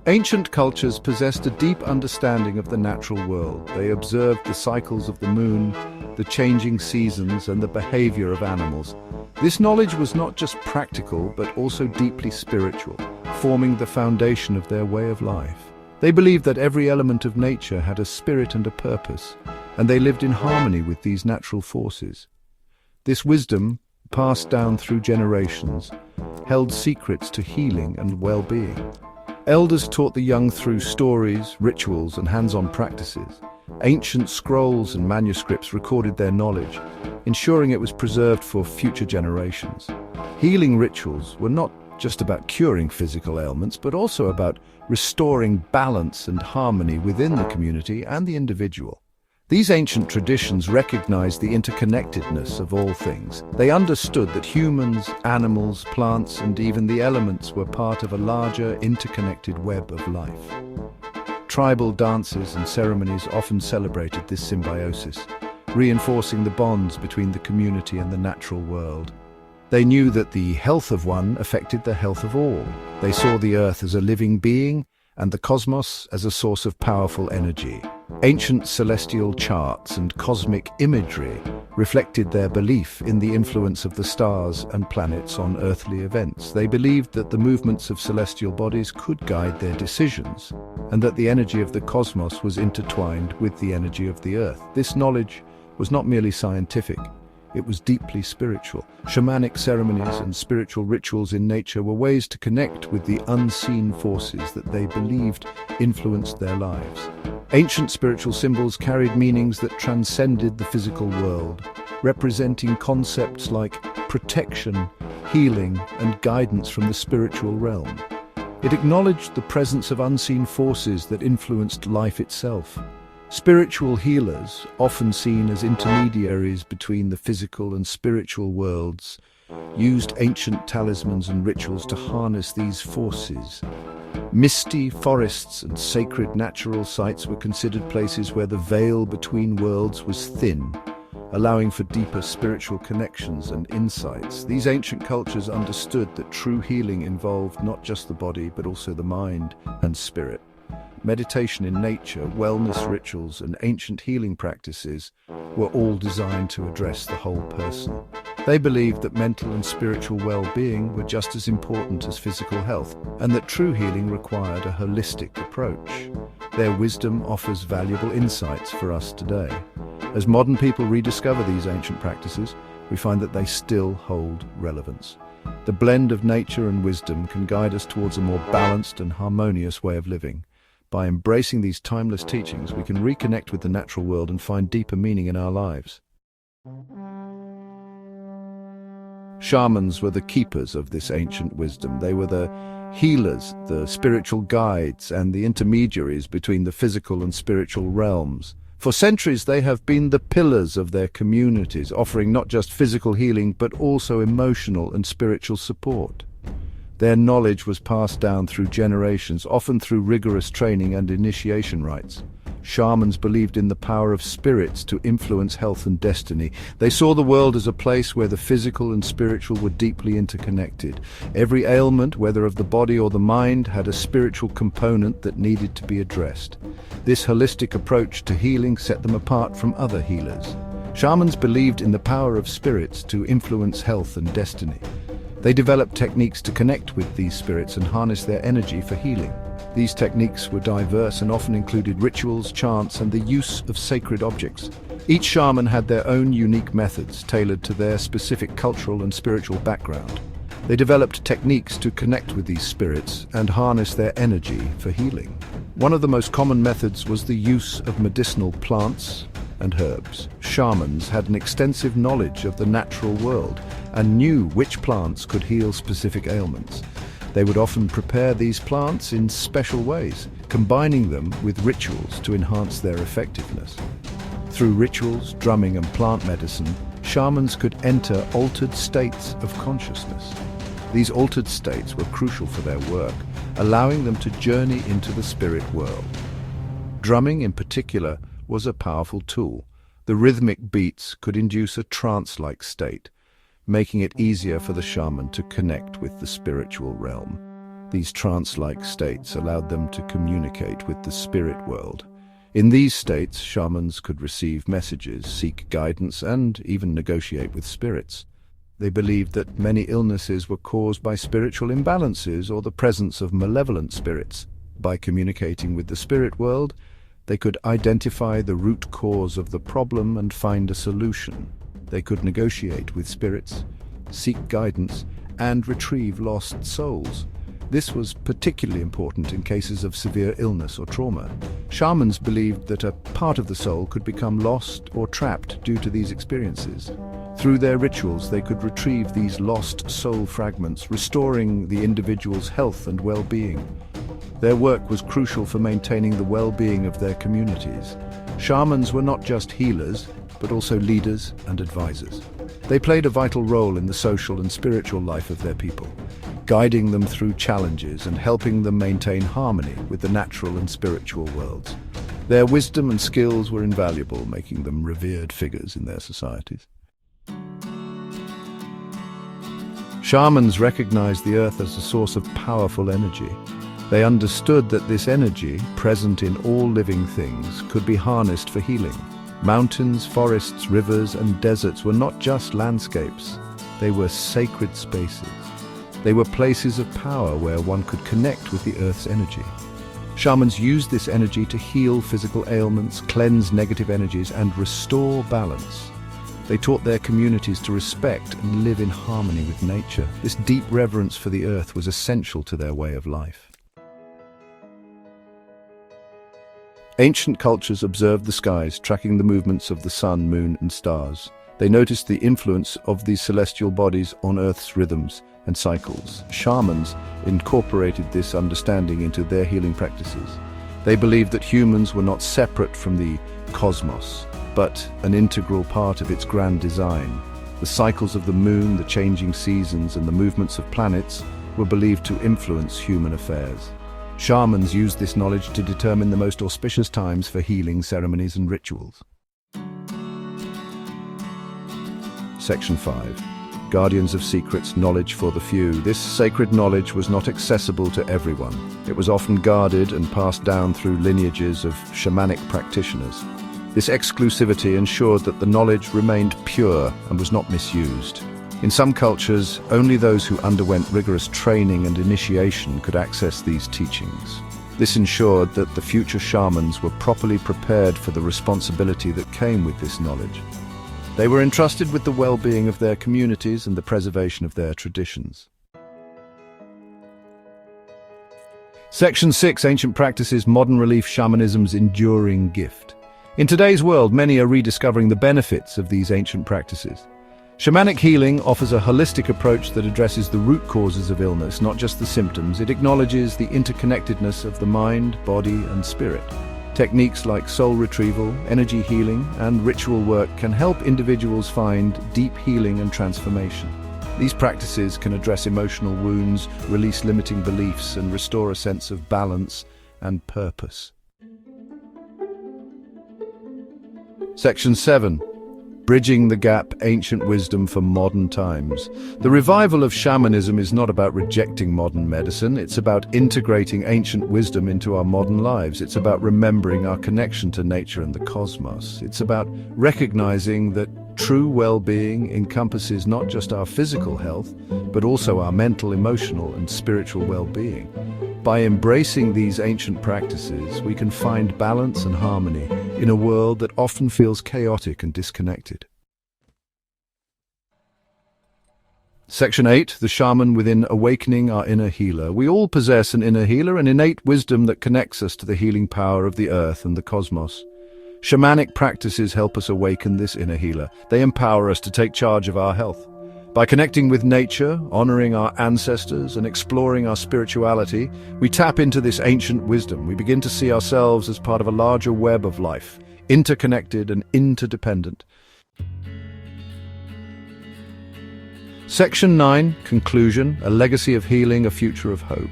Ancient cultures possessed a deep understanding of the natural world. They observed the cycles of the moon, the changing seasons, and the behavior of animals. This knowledge was not just practical, but also deeply spiritual, forming the foundation of their way of life. They believed that every element of nature had a spirit and a purpose, and they lived in harmony with these natural forces. This wisdom, passed down through generations, held secrets to healing and well-being. Elders taught the young through stories, rituals, and hands-on practices. Ancient scrolls and manuscripts recorded their knowledge, ensuring it was preserved for future generations. Healing rituals were not just about curing physical ailments, but also about restoring balance and harmony within the community and the individual. These ancient traditions recognized the interconnectedness of all things. They understood that humans, animals, plants, and even the elements were part of a larger, interconnected web of life. Tribal dances and ceremonies often celebrated this symbiosis, reinforcing the bonds between the community and the natural world. They knew that the health of one affected the health of all. They saw the earth as a living being and the cosmos as a source of powerful energy. Ancient celestial charts and cosmic imagery reflected their belief in the influence of the stars and planets on earthly events. They believed that the movements of celestial bodies could guide their decisions, and that the energy of the cosmos was intertwined with the energy of the earth. This knowledge was not merely scientific, it was deeply spiritual. Shamanic ceremonies and spiritual rituals in nature were ways to connect with the unseen forces that they believed influenced their lives. Ancient spiritual symbols carried meanings that transcended the physical world, representing concepts like protection, healing, and guidance from the spiritual realm. It acknowledged the presence of unseen forces that influenced life itself. Spiritual healers, often seen as intermediaries between the physical and spiritual worlds, used ancient talismans and rituals to harness these forces. Misty forests and sacred natural sites were considered places where the veil between worlds was thin, allowing for deeper spiritual connections and insights. These ancient cultures understood that true healing involved not just the body, but also the mind and spirit. Meditation in nature, wellness rituals, and ancient healing practices were all designed to address the whole person. They believed that mental and spiritual well-being were just as important as physical health, and that true healing required a holistic approach. Their wisdom offers valuable insights for us today. As modern people rediscover these ancient practices, we find that they still hold relevance. The blend of nature and wisdom can guide us towards a more balanced and harmonious way of living. By embracing these timeless teachings, we can reconnect with the natural world and find deeper meaning in our lives. Shamans were the keepers of this ancient wisdom. They were the healers, the spiritual guides, and the intermediaries between the physical and spiritual realms. For centuries, they have been the pillars of their communities, offering not just physical healing, but also emotional and spiritual support. Their knowledge was passed down through generations, often through rigorous training and initiation rites. Shamans believed in the power of spirits to influence health and destiny. They saw the world as a place where the physical and spiritual were deeply interconnected. Every ailment, whether of the body or the mind, had a spiritual component that needed to be addressed. This holistic approach to healing set them apart from other healers. Shamans believed in the power of spirits to influence health and destiny. They developed techniques to connect with these spirits and harness their energy for healing. These techniques were diverse and often included rituals, chants, and the use of sacred objects. Each shaman had their own unique methods tailored to their specific cultural and spiritual background. They developed techniques to connect with these spirits and harness their energy for healing. One of the most common methods was the use of medicinal plants and herbs. Shamans had an extensive knowledge of the natural world and knew which plants could heal specific ailments. They would often prepare these plants in special ways, combining them with rituals to enhance their effectiveness. Through rituals, drumming, and plant medicine, shamans could enter altered states of consciousness. These altered states were crucial for their work, allowing them to journey into the spirit world. Drumming, in particular, was a powerful tool. The rhythmic beats could induce a trance-like state. making it easier for the shaman to connect with the spiritual realm. These trance-like states allowed them to communicate with the spirit world. In these states, shamans could receive messages, seek guidance, and even negotiate with spirits. They believed that many illnesses were caused by spiritual imbalances or the presence of malevolent spirits. By communicating with the spirit world, they could identify the root cause of the problem and find a solution. They could negotiate with spirits, seek guidance, and retrieve lost souls. This was particularly important in cases of severe illness or trauma. Shamans believed that a part of the soul could become lost or trapped due to these experiences. Through their rituals, they could retrieve these lost soul fragments, restoring the individual's health and well-being. Their work was crucial for maintaining the well-being of their communities. Shamans were not just healers, but also leaders and advisors. They played a vital role in the social and spiritual life of their people, guiding them through challenges and helping them maintain harmony with the natural and spiritual worlds. Their wisdom and skills were invaluable, making them revered figures in their societies. Shamans recognized the earth as a source of powerful energy. They understood that this energy, present in all living things, could be harnessed for healing. Mountains, forests, rivers, and deserts were not just landscapes. They were sacred spaces. They were places of power where one could connect with the earth's energy. Shamans used this energy to heal physical ailments, cleanse negative energies, and restore balance. They taught their communities to respect and live in harmony with nature. This deep reverence for the earth was essential to their way of life. Ancient cultures observed the skies, tracking the movements of the sun, moon, and stars. They noticed the influence of these celestial bodies on Earth's rhythms and cycles. Shamans incorporated this understanding into their healing practices. They believed that humans were not separate from the cosmos, but an integral part of its grand design. The cycles of the moon, the changing seasons, and the movements of planets were believed to influence human affairs. Shamans used this knowledge to determine the most auspicious times for healing ceremonies and rituals. Section 5. Guardians of Secrets, Knowledge for the Few. This sacred knowledge was not accessible to everyone. It was often guarded and passed down through lineages of shamanic practitioners. This exclusivity ensured that the knowledge remained pure and was not misused. In some cultures, only those who underwent rigorous training and initiation could access these teachings. This ensured that the future shamans were properly prepared for the responsibility that came with this knowledge. They were entrusted with the well-being of their communities and the preservation of their traditions. Section 6. Ancient Practices, Modern Relief, Shamanism's Enduring Gift. In today's world, many are rediscovering the benefits of these ancient practices. Shamanic healing offers a holistic approach that addresses the root causes of illness, not just the symptoms. It acknowledges the interconnectedness of the mind, body, and spirit. Techniques like soul retrieval, energy healing, and ritual work can help individuals find deep healing and transformation. These practices can address emotional wounds, release limiting beliefs, and restore a sense of balance and purpose. Section 7. Bridging the Gap, Ancient Wisdom for Modern Times. The revival of shamanism is not about rejecting modern medicine, it's about integrating ancient wisdom into our modern lives. It's about remembering our connection to nature and the cosmos. It's about recognizing that true well-being encompasses not just our physical health, but also our mental, emotional, and spiritual well-being. By embracing these ancient practices, we can find balance and harmony in a world that often feels chaotic and disconnected. Section 8. The Shaman Within, Awakening Our Inner Healer. We all possess an inner healer, an innate wisdom that connects us to the healing power of the earth and the cosmos. Shamanic practices help us awaken this inner healer. They empower us to take charge of our health. By connecting with nature, honoring our ancestors, and exploring our spirituality, we tap into this ancient wisdom. We begin to see ourselves as part of a larger web of life, interconnected and interdependent. Section 9. Conclusion, a legacy of healing, a future of hope.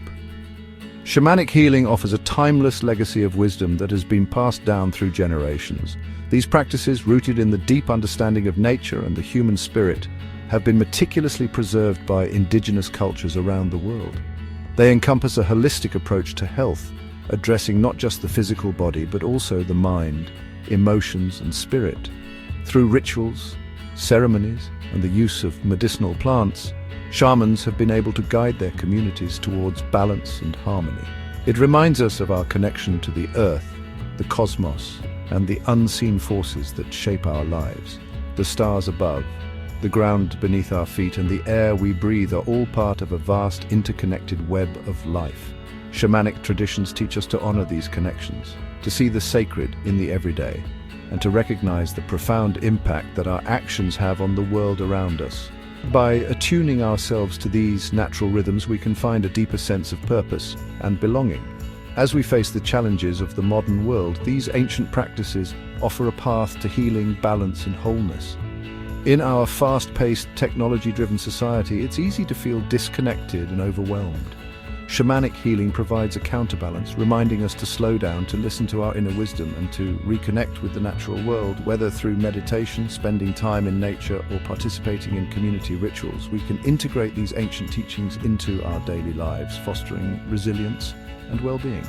Shamanic healing offers a timeless legacy of wisdom that has been passed down through generations. These practices, rooted in the deep understanding of nature and the human spirit, have been meticulously preserved by indigenous cultures around the world. They encompass a holistic approach to health, addressing not just the physical body but also the mind, emotions and spirit. Through rituals, ceremonies and the use of medicinal plants, shamans have been able to guide their communities towards balance and harmony. It reminds us of our connection to the earth, the cosmos, and the unseen forces that shape our lives. The stars above, the ground beneath our feet, and the air we breathe are all part of a vast interconnected web of life. Shamanic traditions teach us to honor these connections, to see the sacred in the everyday, and to recognize the profound impact that our actions have on the world around us. By attuning ourselves to these natural rhythms, we can find a deeper sense of purpose and belonging. As we face the challenges of the modern world, these ancient practices offer a path to healing, balance, and wholeness. In our fast-paced, technology-driven society, it's easy to feel disconnected and overwhelmed. Shamanic healing provides a counterbalance, reminding us to slow down, to listen to our inner wisdom, and to reconnect with the natural world. Whether through meditation, spending time in nature, or participating in community rituals, we can integrate these ancient teachings into our daily lives, fostering resilience and well-being.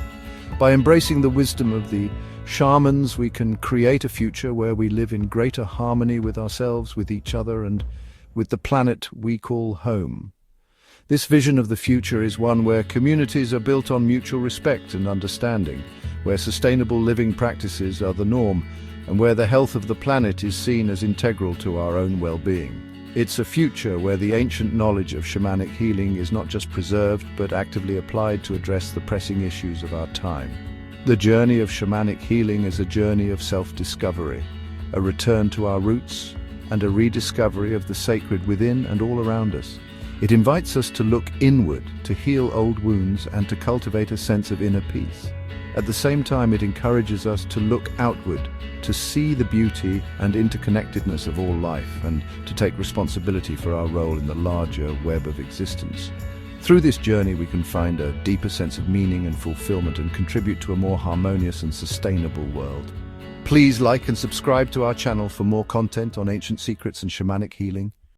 By embracing the wisdom of the shamans, we can create a future where we live in greater harmony with ourselves, with each other, and with the planet we call home. This vision of the future is one where communities are built on mutual respect and understanding, where sustainable living practices are the norm, and where the health of the planet is seen as integral to our own well-being. It's a future where the ancient knowledge of shamanic healing is not just preserved, but actively applied to address the pressing issues of our time. The journey of shamanic healing is a journey of self-discovery, a return to our roots, and a rediscovery of the sacred within and all around us. It invites us to look inward, to heal old wounds, and to cultivate a sense of inner peace. At the same time, it encourages us to look outward, to see the beauty and interconnectedness of all life, and to take responsibility for our role in the larger web of existence. Through this journey, we can find a deeper sense of meaning and fulfillment and contribute to a more harmonious and sustainable world. Please like and subscribe to our channel for more content on ancient secrets and shamanic healing.